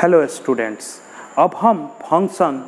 Hello students, अब हम function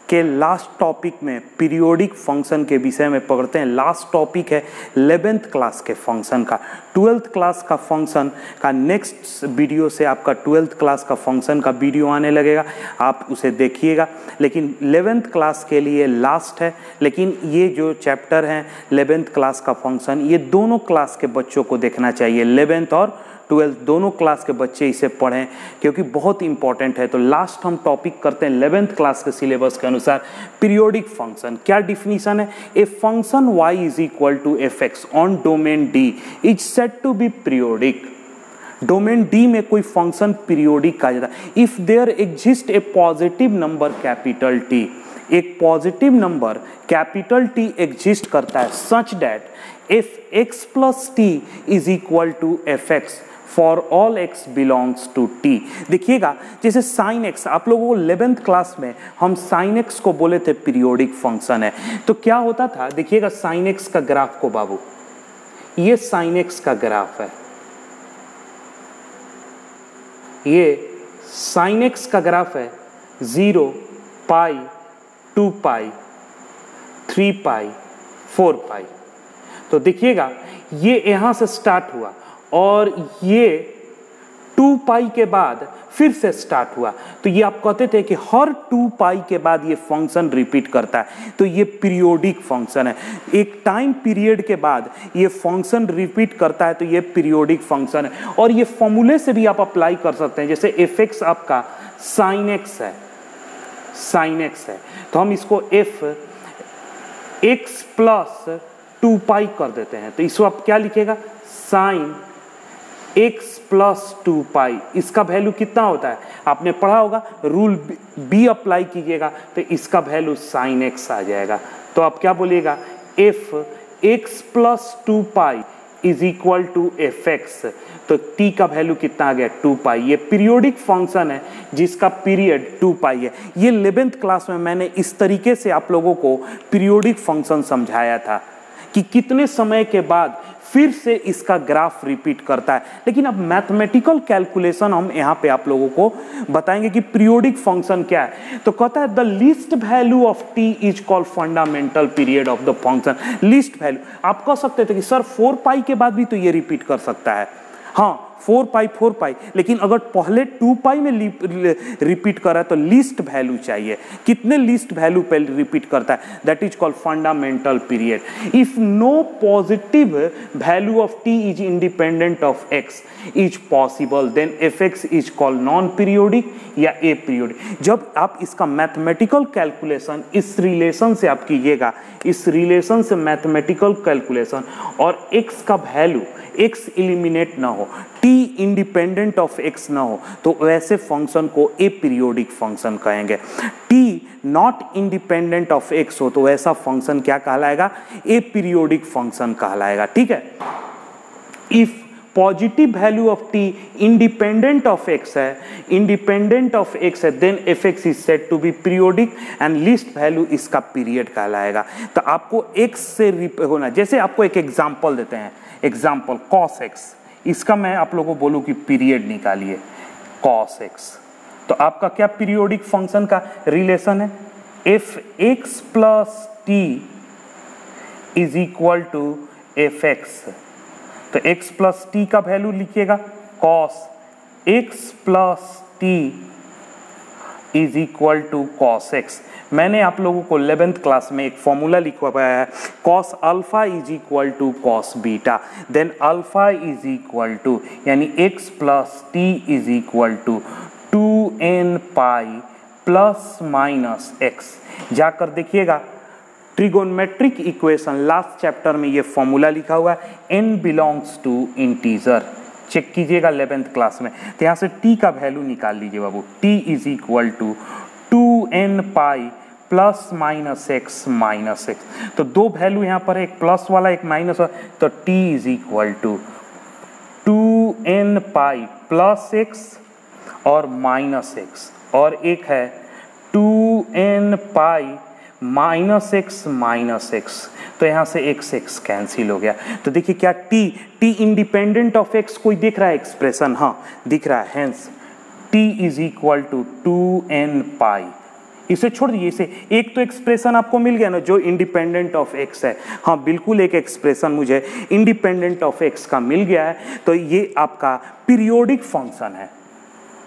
के लास्ट टॉपिक में पीरियोडिक फंक्शन के विषय में पढ़ते हैं। लास्ट टॉपिक है 11th क्लास के फंक्शन का। 12th क्लास का फंक्शन का नेक्स्ट वीडियो से आपका 12th क्लास का फंक्शन का वीडियो आने लगेगा, आप उसे देखिएगा। लेकिन 11th क्लास के लिए लास्ट है, लेकिन ये जो चैप्टर हैं 11th क्लास का फंक्शन, ये दोनों क्लास के बच्चों को देखना चाहिए। 11th और 12th दोनों क्लास के बच्चे इसे पढ़ें क्योंकि बहुत इंपॉर्टेंट है। तो लास्ट हम टॉपिक करते हैं 11th क्लास के सिलेबस के अनुसार पीरियोडिक फंक्शन। क्या डिफिनीशन है? A function y is equal to F X on domain d is said to be periodic. Domain d में कोई फंक्शन पीरियोडिक कहा जाता है if there exist a positive number capital T। एक positive number capital T exist करता है such that F x plus T is equal to F X for all x belongs to t। देखिएगा, जैसे sign x, आप लोगों को 11th class में हम साइन x को बोले थे पीरियोडिक फंक्शन है। तो क्या होता था, देखिएगा साइन x का ग्राफ को बाबू, ये साइन x का ग्राफ है, ये साइन x का ग्राफ है 0 पाई 2 पाई 3 पाई 4 पाई। तो देखिएगा ये यहां से स्टार्ट हुआ और ये 2 पाई के बाद फिर से स्टार्ट हुआ। तो ये आप कहते थे कि हर 2 पाई के बाद ये फंक्शन रिपीट करता है, तो ये पीरियोडिक फंक्शन है। एक टाइम पीरियड के बाद ये फंक्शन रिपीट करता है, तो ये पीरियोडिक फंक्शन है। और ये फॉर्मूले से भी आप अप्लाई कर सकते हैं। जैसे एफ एक्स आपका साइन एक्स है, साइन एक्स है, तो हम इसको एफ एक्स प्लस 2 पाई कर देते हैं। तो इसको आप क्या लिखेगा, साइन x प्लस 2 पाई। इसका वैल्यू कितना होता है, आपने पढ़ा होगा, रूल बी अप्लाई कीजिएगा तो इसका वैल्यू साइन x आ जाएगा। तो आप क्या बोलिएगा, F x plus 2 pi is equal to F x. तो t का वैल्यू कितना आ गया, 2 पाई। ये पीरियोडिक फंक्शन है जिसका पीरियड 2 पाई है। ये 11th क्लास में मैंने इस तरीके से आप लोगों को पीरियोडिक फंक्शन समझाया था कि कितने समय के बाद फिर से इसका ग्राफ रिपीट करता है। लेकिन अब मैथमेटिकल कैलकुलेशन हम यहाँ पे आप लोगों को बताएंगे कि पीरियोडिक फंक्शन क्या है। तो कहता है the least value of T is called fundamental period of the function. Least value आप कह सकते थे कि सर 4 पाई के बाद भी तो ये रिपीट कर सकता है। हाँ, 4 पाई, लेकिन अगर पहले 2 पाई में रिपीट कर रहा है तो लीस्ट वैल्यू चाहिए। कितने लीस्ट वैल्यू पे रिपीट करता है, that is called fundamental period. If no positive value of T is independent of X is possible then F x is called non periodic या ए पीरियोडिक। जब आप इसका मैथमेटिकल कैलकुलेशन इस रिलेशन से आप कीजिएगा, इस रिलेशन से मैथमेटिकल कैलकुलेशन, और एक्स का वैल्यू x एलिमिनेट ना हो, t इंडिपेंडेंट ऑफ x ना हो, तो वैसे फंक्शन को ए पीरियोडिक फंक्शन कहेंगे। t not independent of x हो तो वैसा फंक्शन क्या कहलाएगा, ए पीरियोडिक फंक्शन कहलाएगा। ठीक है। If positive value of t independent of x है, इंडिपेंडेंट ऑफ x है, then F x is said to be periodic and least value इसका पीरियड कहलाएगा। तो आपको x से होना, जैसे आपको एक एग्जांपल देते हैं, एग्जाम्पल cos x, इसका मैं आप लोगों को बोलूं कि पीरियड निकालिए cos x। तो आपका क्या पीरियोडिक फंक्शन का रिलेशन है, F x plus T is equal to F x. तो x प्लस टी का वैल्यू लिखिएगा, cos x plus T is equal to cos x। मैंने आप लोगों को 11th क्लास में एक फॉर्मूला लिखवाया है, cos alpha is equal to cos beta, then alpha is equal to, यानी x plus T is equal to 2n pi plus minus x। जाकर देखिएगा ट्रिगोनमेट्रिक इक्वेशन लास्ट चैप्टर में ये फॉर्मूला लिखा हुआ है, n belongs to integer. Check कीजिएगा 11th class में। तो यहाँ से t का वैल्यू निकाल लीजिए बाबू, t is equal to 2n pi plus minus X minus X. तो दो वैल्यू यहाँ पर, एक प्लस वाला एक माइनस वाला, तो t is equal to 2n pi plus X और माइनस एक्स, और एक है 2n pi minus X minus X. तो यहाँ से x कैंसिल हो गया। तो देखिए क्या t इंडिपेंडेंट ऑफ x कोई दिख रहा है एक्सप्रेशन, हाँ दिख रहा है, hence t is equal to 2n pi. इसे छोड़ दीजिए, इसे एक तो एक्सप्रेशन आपको मिल गया ना जो इंडिपेंडेंट ऑफ एक्स है। हाँ बिल्कुल, एक एक्सप्रेशन मुझे इंडिपेंडेंट ऑफ एक्स का मिल गया है। तो ये आपका पीरियोडिक फंक्शन है,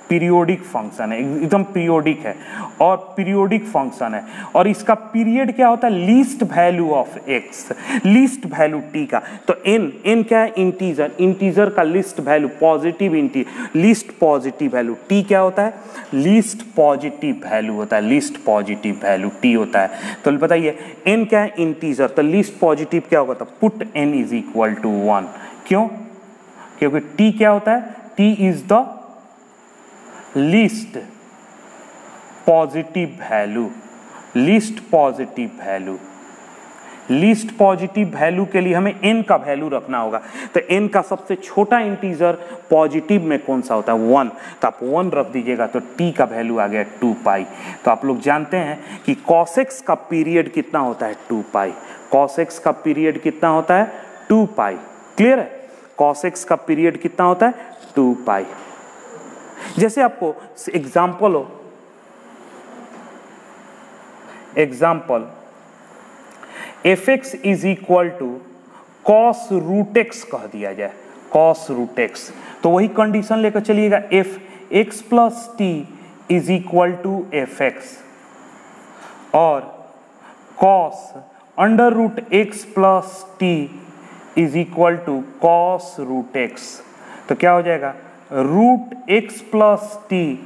पीरियोडिक फंक्शन है, एकदम पीरियोडिक है और पीरियोडिक फंक्शन है। और इसका पीरियड क्या होता है? Least value of x, least value T का। तो एन क्या है? इंटीजर, इंटीजर का least value positive least positive value T क्या होता है? लीस्ट पॉजिटिव वैल्यू होता है, लीस्ट पॉजिटिव वैल्यू टी होता है। तो बताइए एन क्या है? इंटीजर, तो लीस्ट पॉजिटिव क्या होगा? तो put n is equal to 1। क्यों? क्योंकि टी क्या होता है? T is the least positive value, least positive value. Least positive value के लिए हमें n का वैल्यू रखना होगा। तो n का सबसे छोटा इंटीजर पॉजिटिव में कौन सा होता है? 1। तो आप 1 रख दीजिएगा तो t का वैल्यू आ गया 2 पाई। तो आप लोग जानते हैं कि cos x का पीरियड कितना होता है? 2 पाई। cos x का पीरियड कितना होता है? 2 पाई। क्लियर है? cos x का पीरियड कितना होता है? 2 पाई। जैसे आपको एग्जाम्पल हो, example f x is equal to cos root x कह दिया जाए, कॉस रूट एक्स, तो वही कंडीशन लेकर चलिएगा, f x plus T is equal to F x और cos under root x plus T is equal to cos root x. तो क्या हो जाएगा? Root x plus T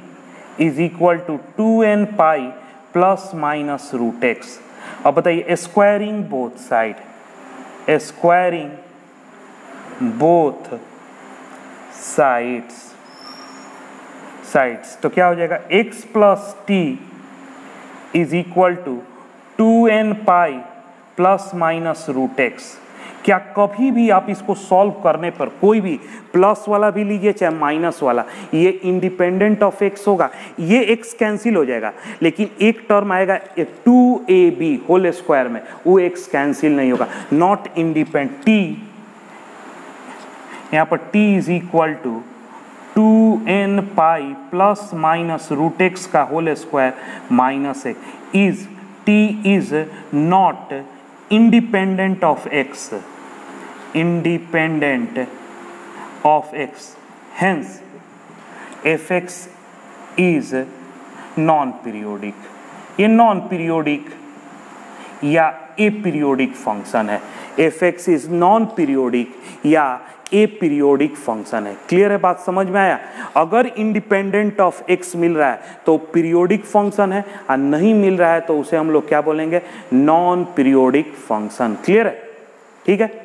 is equal to 2n pi plus minus root x. अब बताइए squaring both side, squaring both sides, तो क्या हो जाएगा? x plus T is equal to 2n pi plus minus root x. क्या कभी भी आप इसको सॉल्व करने पर कोई भी प्लस वाला भी लीजिए चाहे माइनस वाला, ये इंडिपेंडेंट ऑफ एक्स होगा, ये एक्स कैंसिल हो जाएगा, लेकिन एक टर्म आएगा 2ab होल स्क्वायर में, वो एक्स कैंसिल नहीं होगा, नॉट इंडिपेंडेंट। टी यहाँ पर t is equal to 2n pi plus minus root x का whole square minus x is t is not independent of x, independent of x, hence fx is non-periodic। ये non-periodic या aperiodic function है, fx is non-periodic या aperiodic function है। Clear है? बात समझ में आया? अगर इंडिपेंडेंट ऑफ x मिल रहा है तो पीरियोडिक फंक्शन है, और नहीं मिल रहा है तो उसे हम लोग क्या बोलेंगे? Non periodic function. क्लियर है? ठीक है।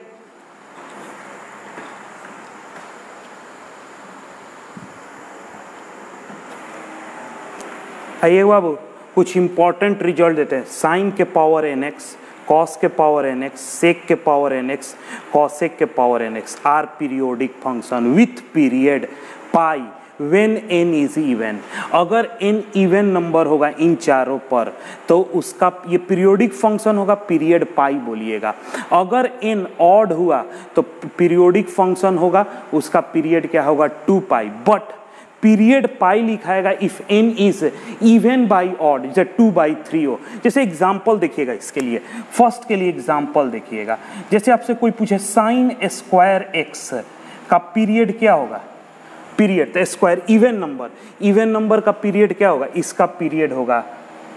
आइए बाबू कुछ इंपॉर्टेंट रिजल्ट देते हैं। साइन के पावर nx, कॉस के पावर nx, सेक के पावर nx, कॉसेक के power nx are periodic function with period pi when n is even. अगर n इवन नंबर होगा इन चारों पर तो उसका ये पीरियोडिक फंक्शन होगा, पीरियड पाई बोलिएगा। अगर n ऑड हुआ तो पीरियोडिक फंक्शन होगा, उसका पीरियड क्या होगा? 2 पाई। बट पीरियड पाई लिखाएगा if n is even by odd, जैसे 2/3 हो। जैसे एग्जाम्पल देखिएगा इसके लिए, फर्स्ट के लिए एग्जाम्पल देखिएगा। जैसे आपसे कोई पूछे साइन स्क्वायर एक्स का पीरियड क्या होगा? पीरियड तो स्क्वायर इवन नंबर का पीरियड क्या होगा? इसका पीरियड होगा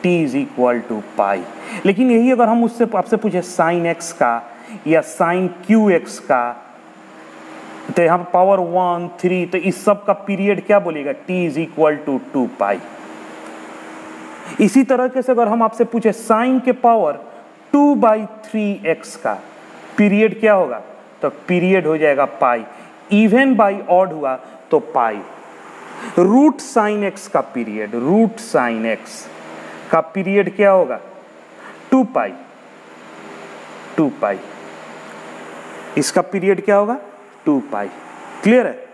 t इज इक्वल टू पाई। लेकिन यही अगर हम उससे आपसे पूछे साइन एक्स का या साइन क्यू एक्स का, तो यहाँ पर पावर 1, 3, तो इस सब का पीरियड क्या बोलेगा? t इज इक्वल टू 2 पाई। इसी तरह से अगर हम आपसे पूछे साइन के पावर 2/3x का पीरियड क्या होगा? तो पीरियड हो जाएगा पाई। इवन बाई ऑड हुआ तो पाई। रूट साइन एक्स का पीरियड, रूट साइन एक्स का पीरियड क्या होगा? 2 पाई, 2 पाई। इसका पीरियड क्या होगा? 2 पाई। क्लियर है?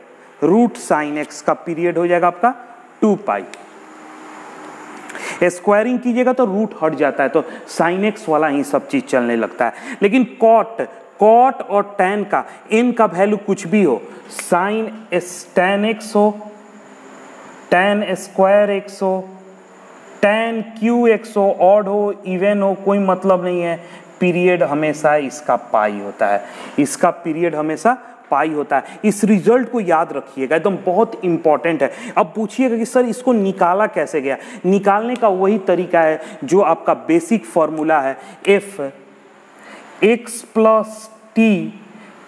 रूट साइन एक्स का पीरियड हो जाएगा आपका 2 पाई। स्क्वायरिंग कीजिएगा तो रूट हट जाता है, तो साइन एक्स वाला ही सब चीज चलने लगता है। लेकिन कॉट और टैन का n का वैल्यू कुछ भी हो, साइन टैन एक्स हो tan स्क्वायर एक्स हो, tan क्यू एक्स हो, ऑड हो, इवन हो, कोई मतलब नहीं है, पीरियड हमेशा इसका पाई होता है, इसका पीरियड हमेशा पाई होता है। इस रिजल्ट को याद रखिएगा, एकदम बहुत इंपॉर्टेंट है। अब पूछिएगा कि सर इसको निकाला कैसे गया? निकालने का वही तरीका है जो आपका बेसिक फॉर्मूला है, F x plus T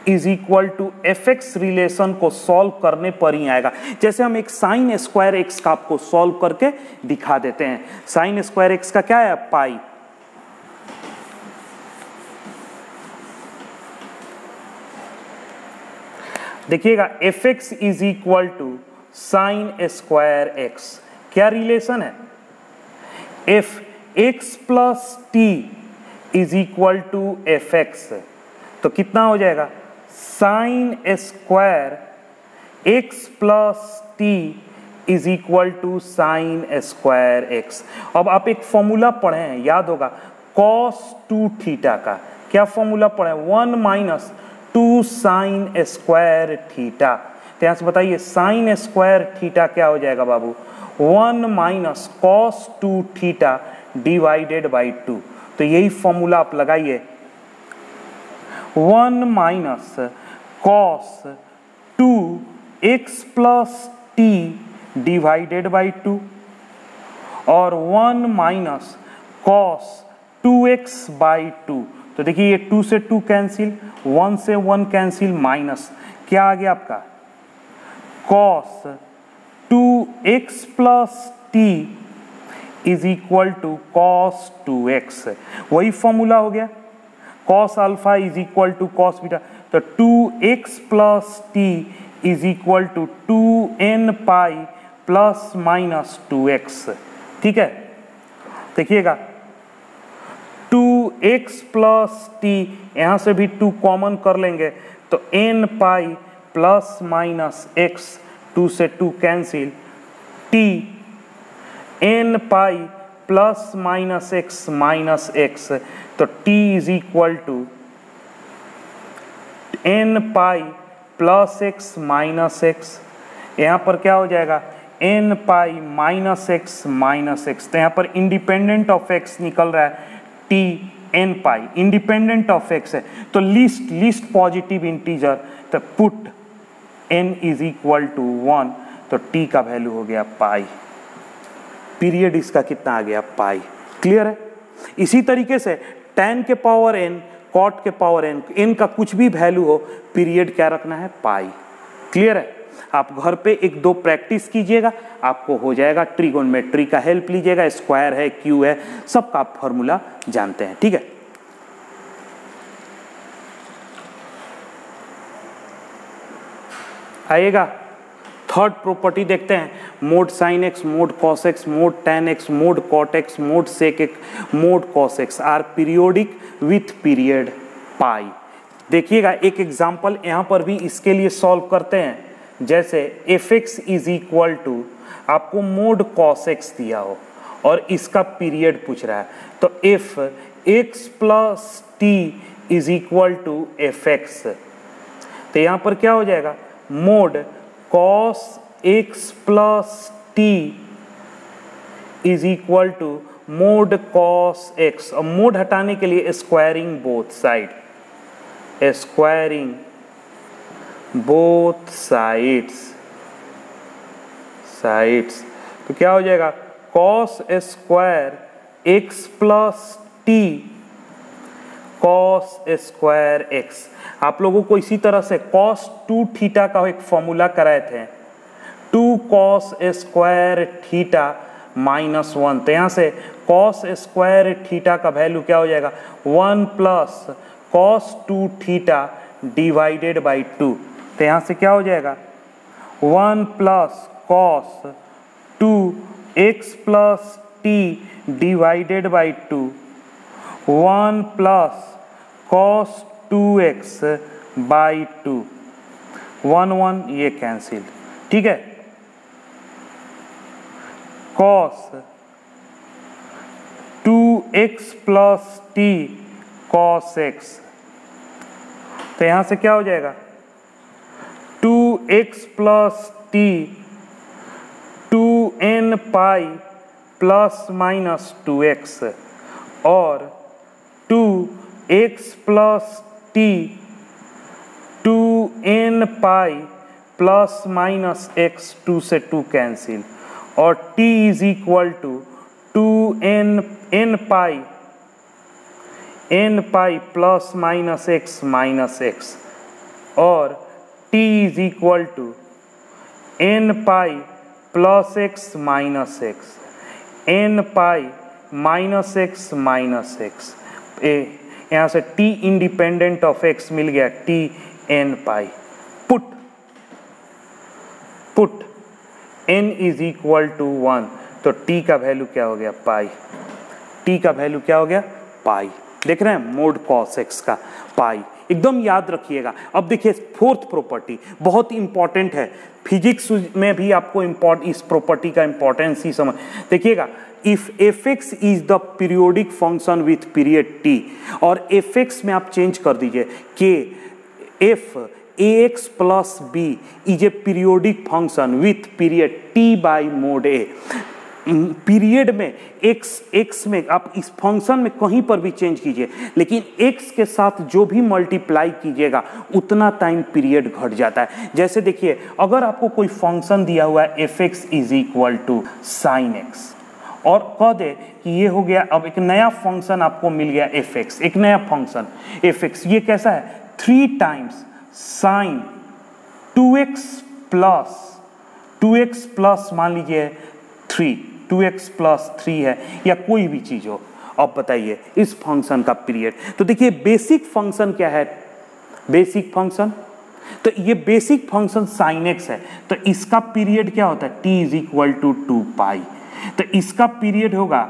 is equal to F x relation को सॉल्व करने पर ही आएगा। जैसे हम एक साइन स्क्वायर एक्स का आपको सॉल्व करके दिखा देते हैं। साइन स्क्वायर एक्स का क्या है? पाई। देखिएगा f x is equal to sine square x, क्या रिलेशन है? F x plus T is equal to F x, तो कितना हो जाएगा? Sine square x plus T is equal to sine square x. अब आप एक फॉर्मूला पढ़े हैं, याद होगा, कॉस टू थीटा का। क्या फॉर्मूला पढ़े? 1 माइनस 2 साइन स्क्वायर थीटा। तो यहाँ से बताइए साइन स्क्वायर थीटा क्या हो जाएगा बाबू? 1 minus cos two theta divided by 2। तो यही फॉर्मूला आप लगाइए, 1 minus cos 2 x plus T divided by 2 और 1 माइनस कॉस 2x बाई 2। तो देखिए ये 2 से 2 कैंसिल, 1 से 1 कैंसिल, माइनस क्या आ गया आपका? Cos 2x plus T is equal to cos 2x। वही फॉर्मूला हो गया, cos alpha is equal to cos beta. तो 2x plus T is equal to 2n pi plus minus 2x। ठीक है, देखिएगा 2x प्लस टी, यहाँ से भी 2 कॉमन कर लेंगे तो n pi plus minus x, 2 से 2 cancel, t n pi plus minus x, तो t is equal to n pi plus x minus x। यहाँ पर क्या हो जाएगा? n pi minus x। तो यहाँ पर इंडिपेंडेंट ऑफ x निकल रहा है t n pi, independent of x है तो लीस्ट पॉजिटिव इंटीजर, तो put n is equal to 1, तो t का वैल्यू हो गया पाई। पीरियड इसका कितना आ गया? पाई। क्लियर है? इसी तरीके से tan के पावर n, cot के पावर n का कुछ भी वैल्यू हो, पीरियड क्या रखना है? पाई। क्लियर है? आप घर पे 1-2 प्रैक्टिस कीजिएगा, आपको हो जाएगा। ट्रिगोनोमेट्री का हेल्प लीजिएगा, स्क्वायर है, क्यू है, सबका आप फॉर्मूला जानते हैं। ठीक है, आइएगा थर्ड प्रॉपर्टी देखते हैं, mod sine x, mod cos x, mod tan x, mod cot x, mod sec x, mod cos x are periodic with period pi. देखिएगा एक एग्जाम्पल यहाँ पर भी इसके लिए सॉल्व करते हैं। जैसे f x is equal to, आपको मोड कॉस एक्स दिया हो और इसका पीरियड पूछ रहा है, तो f x plus T is equal to F x. तो यहाँ पर क्या हो जाएगा? Mod cos x plus T is equal to mod cos x. और मोड हटाने के लिए squaring both side, squaring both sides, तो क्या हो जाएगा? Cos square x plus t cos square x. आप लोगों को इसी तरह से कॉस 2 थीटा का एक फॉर्मूला कराए थे, 2 कॉस स्क्वायर थीटा माइनस 1। तो यहाँ से कॉस स्क्वायर थीटा का वैल्यू क्या हो जाएगा? 1 plus cos 2 theta divided by 2। तो यहाँ से क्या हो जाएगा? 1 plus cos 2 x plus T divided by 2, 1 plus cos 2x by 2, 1 ये कैंसिल। ठीक है, cos 2x plus t cos x। तो यहाँ से क्या हो जाएगा? 2x plus T 2 2n pi plus minus 2x और 2x plus t 2n pi plus minus x 2 से 2 कैंसिल और t is equal to 2n pi plus minus x और t is equal to n pi plus x minus x n pi minus x यहाँ से t independent of x मिल गया t n pi put n is equal to 1 तो t का value क्या हो गया पाई, t का वैल्यू क्या हो गया पाई। देख रहे हैं मोड कॉस x का पाई, एकदम याद रखिएगा। अब देखिए फोर्थ प्रॉपर्टी बहुत इंपॉर्टेंट है, फिजिक्स में भी आपको इस प्रॉपर्टी का इंपॉर्टेंस ही समझ देखिएगा। If fx is the periodic function with period t और fx में आप चेंज कर दीजिए कि f ax plus b is a periodic function with period t by mode a। Period में x में आप इस फंक्शन में कहीं पर भी चेंज कीजिए, लेकिन x के साथ जो भी मल्टीप्लाई कीजिएगा उतना टाइम पीरियड घट जाता है। जैसे देखिए अगर आपको कोई फंक्शन दिया हुआ है fx is equal to sine x और कह दे कि ये हो गया, अब एक नया फंक्शन आपको मिल गया fx, एक नया फंक्शन fx, ये कैसा है 3 टाइम्स साइन 2x प्लस मान लीजिए 2x प्लस 3 है या कोई भी चीज हो। अब बताइए इस फंक्शन का पीरियड, तो देखिए बेसिक फंक्शन क्या है, बेसिक फंक्शन, तो ये बेसिक फंक्शन साइन x है, तो इसका पीरियड क्या होता है t इज इक्वल टू 2 पाई, तो इसका पीरियड होगा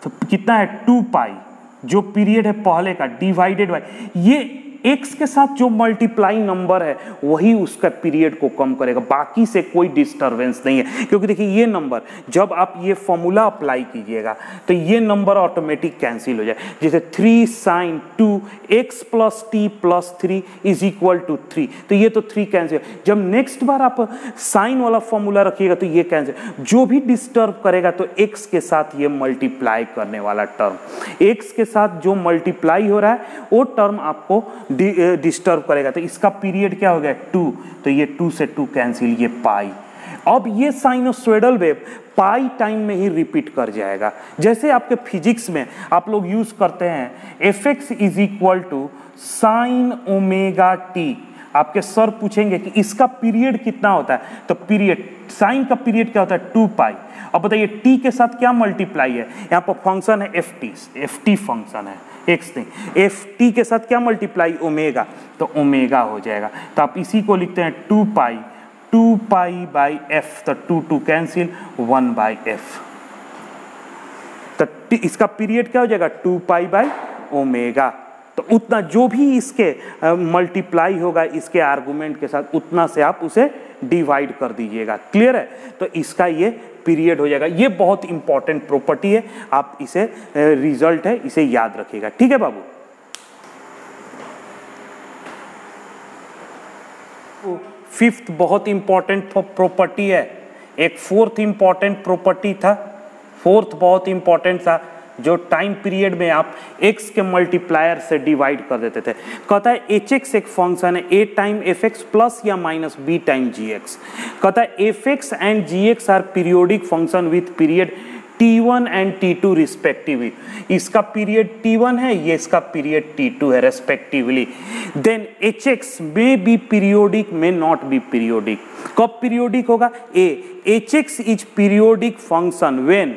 तो कितना है 2 पाई, जो पीरियड है पहले का डिवाइडेड बाय ये x के साथ जो मल्टीप्लाई नंबर है वही उसका पीरियड को कम करेगा, बाकी से कोई डिस्टरबेंस नहीं है। क्योंकि देखिए ये नंबर जब आप ये फॉर्मूला अप्लाई कीजिएगा तो ये नंबर ऑटोमेटिक कैंसिल हो जाए। जैसे 3 sine 2x plus t plus 3 is equal to 3, तो ये तो 3 कैंसिल। जब नेक्स्ट बार आप साइन वाला फॉर्मूला रखिएगा तो ये कैंसिल, जो भी डिस्टर्ब करेगा तो x के साथ ये मल्टीप्लाई करने वाला टर्म, x के साथ जो मल्टीप्लाई हो रहा है वो टर्म आपको डिस्टर्ब करेगा। तो इसका पीरियड क्या हो गया 2, तो ये 2 से 2 कैंसिल, ये पाई। अब ये साइनोसॉइडल वेव पाई टाइम में ही रिपीट कर जाएगा। जैसे आपके फिजिक्स में आप लोग यूज करते हैं fx is equal to sine omega t, आपके सर पूछेंगे कि इसका पीरियड कितना होता है, तो पीरियड साइन का पीरियड क्या होता है 2 पाई। अब बताइए टी के साथ क्या मल्टीप्लाई है, यहाँ पर फंक्शन है ft फंक्शन है x नहीं, ft के साथ क्या मल्टीप्लाई ओमेगा, तो ओमेगा हो जाएगा। तो आप इसी को लिखते हैं 2 पाई बाई f, तो 2 कैंसिल 1 बाई f, तो इसका पीरियड क्या हो जाएगा 2 पाई बाई ओमेगा। तो उतना जो भी इसके मल्टीप्लाई होगा इसके आर्गुमेंट के साथ उतना से आप उसे डिवाइड कर दीजिएगा। क्लियर है, तो इसका ये पीरियड हो जाएगा। ये बहुत इंपॉर्टेंट प्रॉपर्टी है, आप इसे रिजल्ट है इसे याद रखिएगा। ठीक है बाबू। फिफ्थ बहुत इंपॉर्टेंट प्रॉपर्टी है, एक फोर्थ इंपॉर्टेंट प्रॉपर्टी था, फोर्थ बहुत इंपॉर्टेंट था जो टाइम पीरियड में आप x के मल्टीप्लायर से डिवाइड कर देते थे। कहता है hx एक फंक्शन है a टाइम fx प्लस या माइनस b टाइम gx। कहता है fx and gx are periodic function with period t1 and t2 respectively. इसका पीरियड t1 है, ये इसका पीरियड t2 है रेस्पेक्टिवली। देन hx में बी पीरियोडिक में नॉट बी पीरियोडिक। कब पीरियोडिक होगा, hx is periodic function when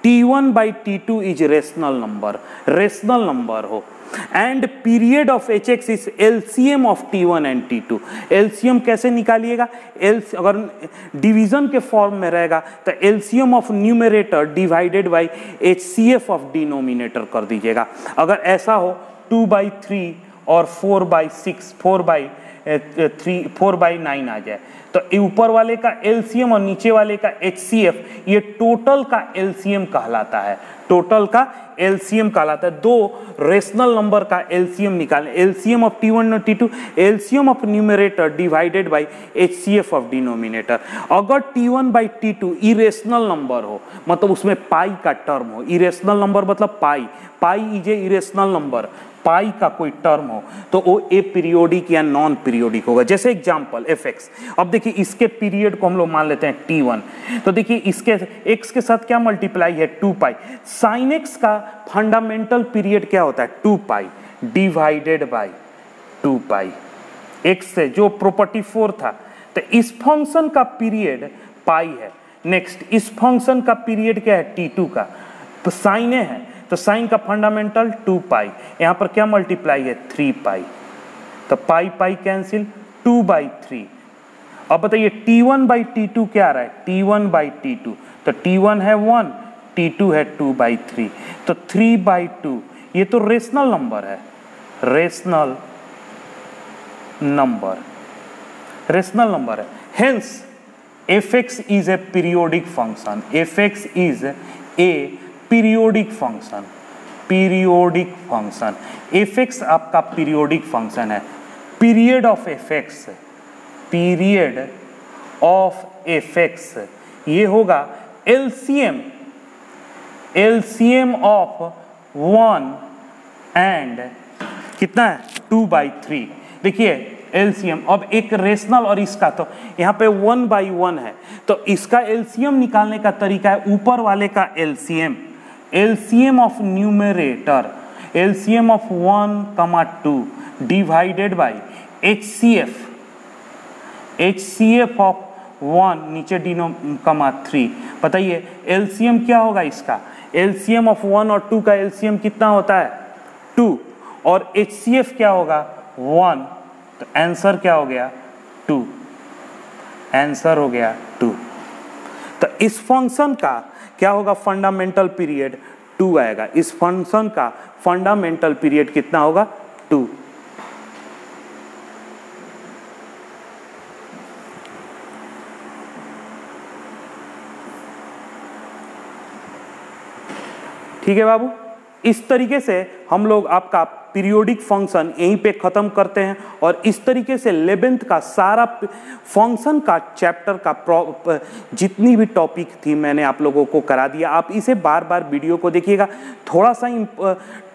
t1 by t2 is rational number हो, and period of hx is LCM of t1 and t2। LCM कैसे निकालिएगा, अगर division के form में रहेगा तो LCM of numerator divided by HCF of denominator कर दीजिएगा। अगर ऐसा हो 2/3 और 4/6, 4/9 आ जाए। तो ऊपर वाले का एलसीएम और नीचे वाले का एचसीएफ, ये टोटल का एलसीएम कहलाता है, टोटल का एलसीएम कहलाता है। दो रेशनल नंबर का एलसीएम निकालें, एलसीएम ऑफ T1 और T2, LCM of numerator divided by HCF of denominator. अगर T1/T2 इरेशनल नंबर हो, मतलब उसमें पाई का टर्म हो, इरेशनल नंबर मतलब pi is a irrational number, pi का कोई टर्म हो, तो वो ए पीरियोडिक या नॉन पीरियोडिक होगा। जैसे एग्जांपल fx, अब देखिए इसके पीरियड को हम लोग मान लेते हैं T1, तो देखिए इसके x के साथ क्या मल्टीप्लाई है 2 पाई। साइन x का फंडामेंटल पीरियड क्या होता है 2 पाई डिवाइडेड बाय 2 पाई। x से जो प्रॉपर्टी 4 था, तो इस फंक्शन का पीरियड पाई है। नेक्स्ट इस फंक्शन का पीरियड क्या है T2 का, तो साइन ए है, तो साइन का फंडामेंटल 2 पाई, यहाँ पर क्या मल्टीप्लाई है 3 पाई, तो पाई कैंसिल 2/3। अब बताइए T1/T2 क्या आ रहा है T1/T2, तो T1 है 1, T2 है 2/3, तो 3/2। ये तो रेशनल नंबर है, रेशनल नंबर है। Hence fx is a periodic function, fx is a periodic function, fx आपका पीरियोडिक फंक्शन है। पीरियड ऑफ fx ये होगा एलसीएम ऑफ 1 एंड कितना है 2/3। देखिए एलसीएम, अब एक रेशनल और इसका, तो यहाँ पे 1/1 है, तो इसका एलसीएम निकालने का तरीका है ऊपर वाले का LCM of numerator, LCM of 1, 2 divided by HCF of 1 नीचे डिनो 3। बताइए एलसीएम क्या होगा इसका, एलसीएम ऑफ 1 और 2 का एलसीएम कितना होता है 2, और एचसीएफ क्या होगा 1, तो आंसर क्या हो गया 2, आंसर हो गया 2। तो इस फंक्शन का क्या होगा फंडामेंटल पीरियड 2 आएगा, इस फंक्शन का फंडामेंटल पीरियड कितना होगा 2। ठीक है बाबू, इस तरीके से हम लोग आपका पीरियोडिक फंक्शन यहीं पे खत्म करते हैं, और इस तरीके से 11th का सारा फंक्शन का चैप्टर का जितनी भी टॉपिक थी मैंने आप लोगों को करा दिया। आप इसे बार बार वीडियो को देखिएगा, थोड़ा सा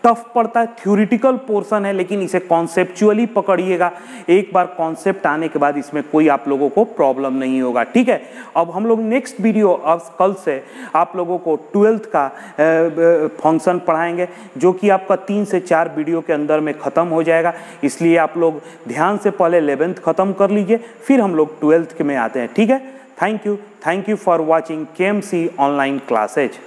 टफ पड़ता है, थ्योरेटिकल पोर्शन है, लेकिन इसे कॉन्सेप्चुअली पकड़िएगा। एक बार कॉन्सेप्ट आने के बाद इसमें कोई आप लोगों को प्रॉब्लम नहीं होगा, ठीक है। अब हम लोग नेक्स्ट वीडियो अब कल से आप लोगों को 12th का फंक्शन पढ़ाएंगे, जो कि आपका 3 से 4 वीडियो के अंदर में ख़त्म हो जाएगा। इसलिए आप लोग ध्यान से पहले 11th ख़त्म कर लीजिए, फिर हम लोग 12th में आते हैं, ठीक है। Thank you for watching KMC online classes.